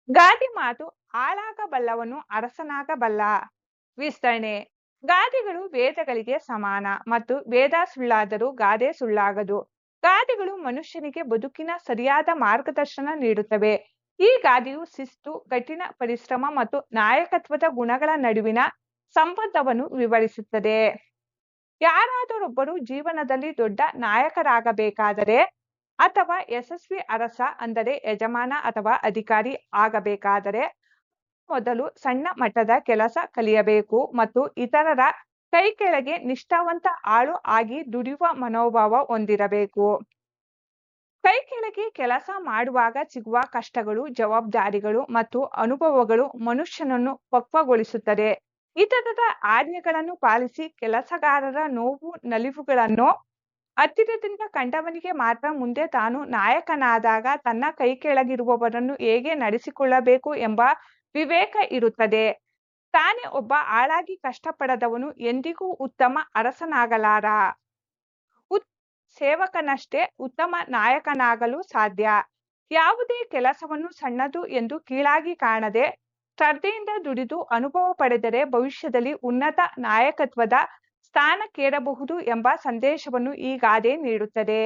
ಗಾದೆ ಮಾತು ಆಳಾಗಬಲ್ಲವನು ಅರಸನಾಗಬಲ್ಲ. ವಿಸ್ತರಣೆ: ಗಾದೆಗಳು ವೇದಗಳಿಗೆ ಸಮಾನ ಮತ್ತು ವೇದ ಸುಳ್ಳಾದರೂ ಗಾದೆ ಸುಳ್ಳಾಗದು. ಗಾದೆಗಳು ಮನುಷ್ಯನಿಗೆ ಬದುಕಿನ ಸರಿಯಾದ ಮಾರ್ಗದರ್ಶನ ನೀಡುತ್ತವೆ. ಈ ಗಾದೆಯು ಶಿಸ್ತು, ಕಠಿಣ ಪರಿಶ್ರಮ ಮತ್ತು ನಾಯಕತ್ವದ ಗುಣಗಳ ನಡುವಿನ ಸಂಬಂಧವನ್ನು ವಿವರಿಸುತ್ತದೆ. ಯಾರಾದರೊಬ್ಬರು ಜೀವನದಲ್ಲಿ ದೊಡ್ಡ ನಾಯಕರಾಗಬೇಕಾದರೆ ಅಥವಾ ಯಶಸ್ವಿ ಅರಸ ಅಂದರೆ ಯಜಮಾನ ಅಥವಾ ಅಧಿಕಾರಿ ಆಗಬೇಕಾದರೆ ಮೊದಲು ಸಣ್ಣ ಮಟ್ಟದ ಕೆಲಸ ಕಲಿಯಬೇಕು ಮತ್ತು ಇತರರ ಕೈ ಕೆಳಗೆ ನಿಷ್ಠಾವಂತ ಆಳು ಆಗಿ ದುಡಿಯುವ ಮನೋಭಾವ ಹೊಂದಿರಬೇಕು. ಕೈ ಕೆಳಗೆ ಕೆಲಸ ಮಾಡುವಾಗ ಸಿಗುವ ಕಷ್ಟಗಳು, ಜವಾಬ್ದಾರಿಗಳು ಮತ್ತು ಅನುಭವಗಳು ಮನುಷ್ಯನನ್ನು ಪಕ್ವಗೊಳಿಸುತ್ತದೆ. ಇತರರ ಆಜ್ಞೆಗಳನ್ನು ಪಾಲಿಸಿ ಕೆಲಸಗಾರರ ನೋವು ನಲಿವುಗಳನ್ನು ಹತ್ತಿರದಿಂದ ಕಂಡವನಿಗೆ ಮಾತ್ರ ಮುಂದೆ ತಾನು ನಾಯಕನಾದಾಗ ತನ್ನ ಕೈ ಕೆಳಗಿರುವವರನ್ನು ಹೇಗೆ ನಡೆಸಿಕೊಳ್ಳಬೇಕು ಎಂಬ ವಿವೇಕ ಇರುತ್ತದೆ. ತಾನೇ ಒಬ್ಬ ಆಳಾಗಿ ಕಷ್ಟಪಡದವನು ಎಂದಿಗೂ ಉತ್ತಮ ಅರಸನಾಗಲಾರ. ಸೇವಕನಷ್ಟೇ ಉತ್ತಮ ನಾಯಕನಾಗಲು ಸಾಧ್ಯ. ಯಾವುದೇ ಕೆಲಸವನ್ನು ಸಣ್ಣದು ಎಂದು ಕೀಳಾಗಿ ಕಾಣದೆ ಶ್ರದ್ಧೆಯಿಂದ ದುಡಿದು ಅನುಭವ ಪಡೆದರೆ ಭವಿಷ್ಯದಲ್ಲಿ ಉನ್ನತ ನಾಯಕತ್ವದ ಸ್ಥಾನಕ್ಕೇರಬಹುದು ಎಂಬ ಸಂದೇಶವನ್ನು ಈ ಗಾದೆ ನೀಡುತ್ತದೆ.